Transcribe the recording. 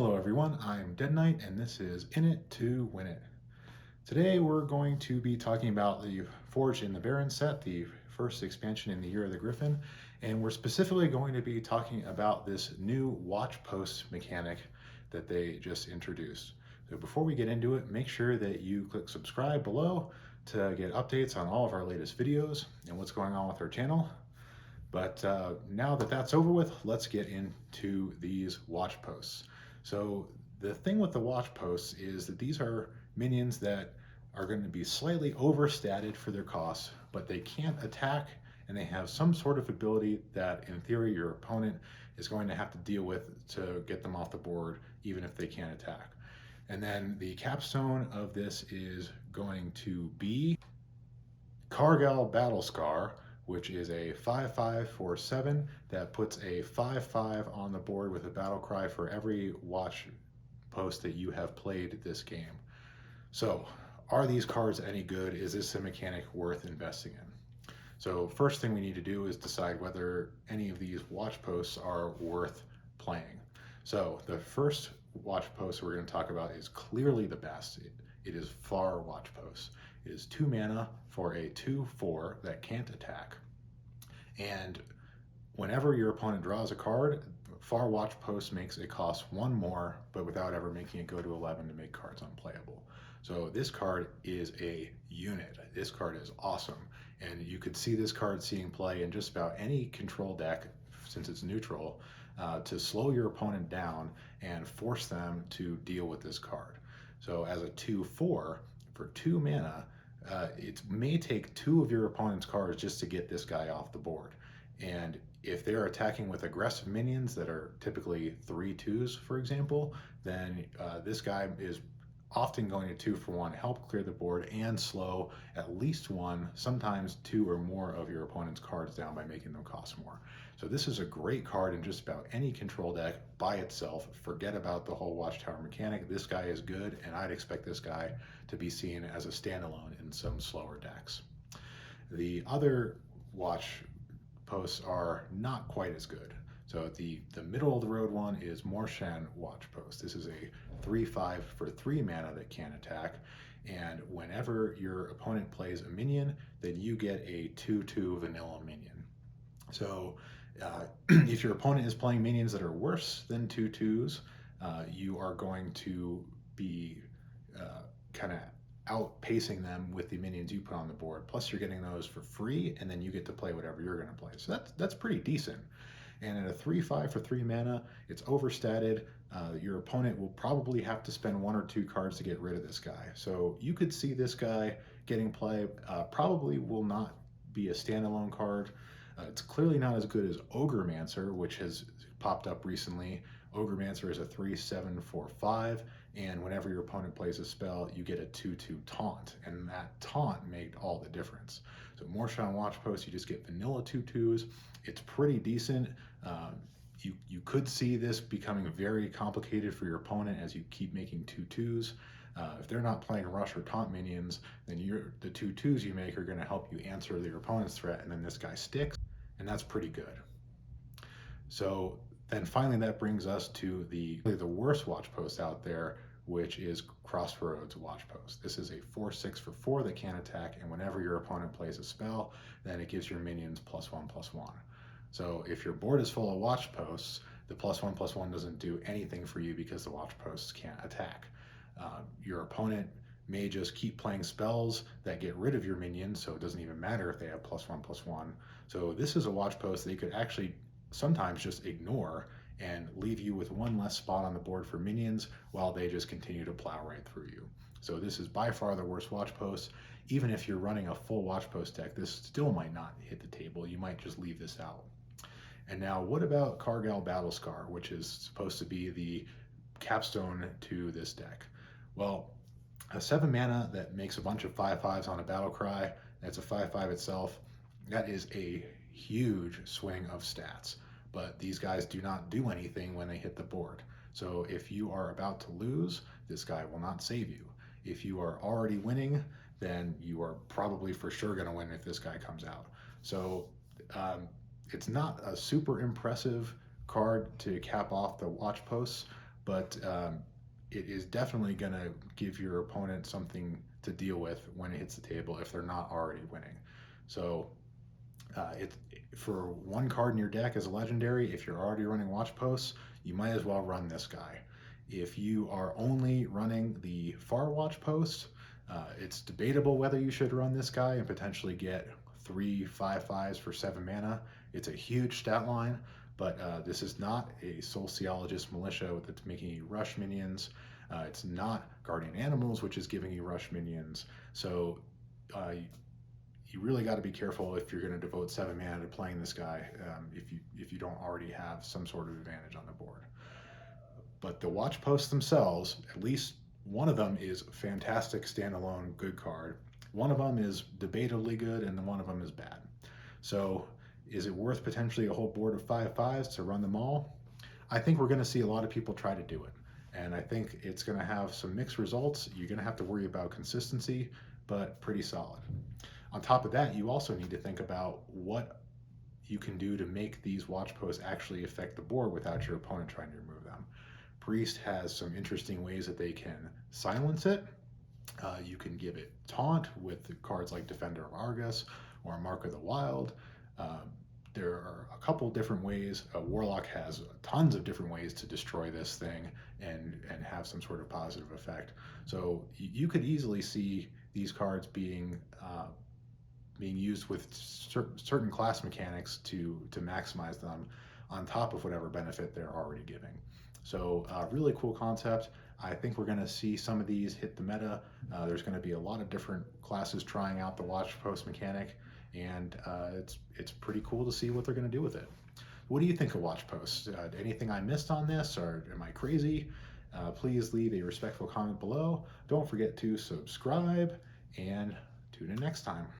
Hello everyone, I'm Dead Knight and this is In It to Win It. Today we're going to be talking about the Forged in the Barrens set, the first expansion in the Year of the Griffin, and we're specifically going to be talking about this new watch post mechanic that they just introduced. So before we get into it, make sure that you click subscribe below to get updates on all of our latest videos and what's going on with our channel. But now that that's over with, let's get into these watch posts. So the thing with the watch posts is that these are minions that are going to be slightly overstated for their costs, but they can't attack and they have some sort of ability that in theory your opponent is going to have to deal with to get them off the board even if they can't attack. And then the capstone of this is going to be Kargal Battlescar, which is a 5/5 for 7 that puts a 5/5 on the board with a battle cry for every watch post that you have played this game. So, are these cards any good? Is this a mechanic worth investing in? So, first thing we need to do is decide whether any of these watch posts are worth playing. So, the first watch post we're going to talk about is clearly the best. It is Far Watch Post. It is 2 mana for a 2/4 that can't attack. And whenever your opponent draws a card, Far Watch Post makes it cost 1 more, but without ever making it go to 11 to make cards unplayable. So this card is a unit. This card is awesome. And you could see this card seeing play in just about any control deck, since it's neutral, to slow your opponent down and force them to deal with this card. So as a 2/4 for 2 mana, it may take 2 of your opponent's cards just to get this guy off the board. And if they're attacking with aggressive minions that are typically 3/2s, for example, then this guy is often going to 2 for 1, help clear the board and slow at least 1, sometimes 2 or more of your opponent's cards down by making them cost more. So this is a great card in just about any control deck by itself. Forget about the whole Watchtower mechanic. This guy is good, and I'd expect this guy to be seen as a standalone in some slower decks. The other watch posts are not quite as good. So the middle of the road one is Martian Watch Post. This is a 3/5 for 3 mana that can attack, and whenever your opponent plays a minion, then you get a 2/2 vanilla minion. So if your opponent is playing minions that are worse than 2/2s, you are going to be kind of outpacing them with the minions you put on the board. Plus you're getting those for free, and then you get to play whatever you're going to play. So that's pretty decent. And at a 3/5 for 3 mana, it's overstated. Your opponent will probably have to spend 1 or 2 cards to get rid of this guy. So you could see this guy getting play. Probably will not be a standalone card. It's clearly not as good as Ogremancer, which has popped up recently. Ogremancer is a 3/7 for 5, and whenever your opponent plays a spell, you get a 2/2 taunt, and that taunt made all the difference. So Martian Watch Post, you just get vanilla 2/2s. It's pretty decent. You could see this becoming very complicated for your opponent as you keep making 2/2s. If they're not playing rush or taunt minions, then the 2/2s you make are going to help you answer your opponent's threat, and then this guy sticks, and that's pretty good. So then finally that brings us to the worst watch post out there, which is Crossroads Watch Post. This is a 4/6 for 4 that can attack, and whenever your opponent plays a spell, then it gives your minions +1/+1. So if your board is full of watch posts, the +1/+1 doesn't do anything for you because the watch posts can't attack. Your opponent may just keep playing spells that get rid of your minions, so it doesn't even matter if they have +1/+1. So this is a watch post that you could actually sometimes just ignore and leave you with 1 less spot on the board for minions while they just continue to plow right through you. So this is by far the worst watch post. Even if you're running a full watch post deck, this still might not hit the table. You might just leave this out. And now what about Kargal Battlescar, which is supposed to be the capstone to this deck? Well, a 7 mana that makes a bunch of 5/5s on a battle cry, that's a 5/5 itself, that is a huge swing of stats. But these guys do not do anything when they hit the board. So if you are about to lose, this guy will not save you. If you are already winning, then you are probably for sure going to win if this guy comes out. So it's not a super impressive card to cap off the watch posts, but it is definitely going to give your opponent something to deal with when it hits the table if they're not already winning. So it's for one card in your deck as a legendary. If you're already running Watch Posts, you might as well run this guy. If you are only running the Far Watch Post, it's debatable whether you should run this guy and potentially get 3/5/5s for 7 mana. It's a huge stat line, but this is not a Sociologist Militia that's making you rush minions. It's not Guardian Animals, which is giving you rush minions. So you really got to be careful if you're going to devote 7 mana to playing this guy if you don't already have some sort of advantage on the board. But the Watch Posts themselves, at least one of them is fantastic standalone good card. One of them is debatably good, and then one of them is bad. So is it worth potentially a whole board of 5/5s to run them all? I think we're going to see a lot of people try to do it. And I think it's going to have some mixed results. You're going to have to worry about consistency, but pretty solid. On top of that, you also need to think about what you can do to make these Watch Posts actually affect the board without your opponent trying to remove them. Priest has some interesting ways that they can silence it. You can give it taunt with cards like Defender of Argus or Mark of the Wild. There are a couple different ways. Warlock has tons of different ways to destroy this thing and have some sort of positive effect. So you could easily see these cards being used with certain class mechanics to maximize them on top of whatever benefit they're already giving. So really cool concept. I think we're going to see some of these hit the meta. There's going to be a lot of different classes trying out the Watch Post mechanic, and it's pretty cool to see what they're going to do with it. What do you think of Watch Posts? Anything I missed on this, or am I crazy? Please leave a respectful comment below. Don't forget to subscribe, and tune in next time.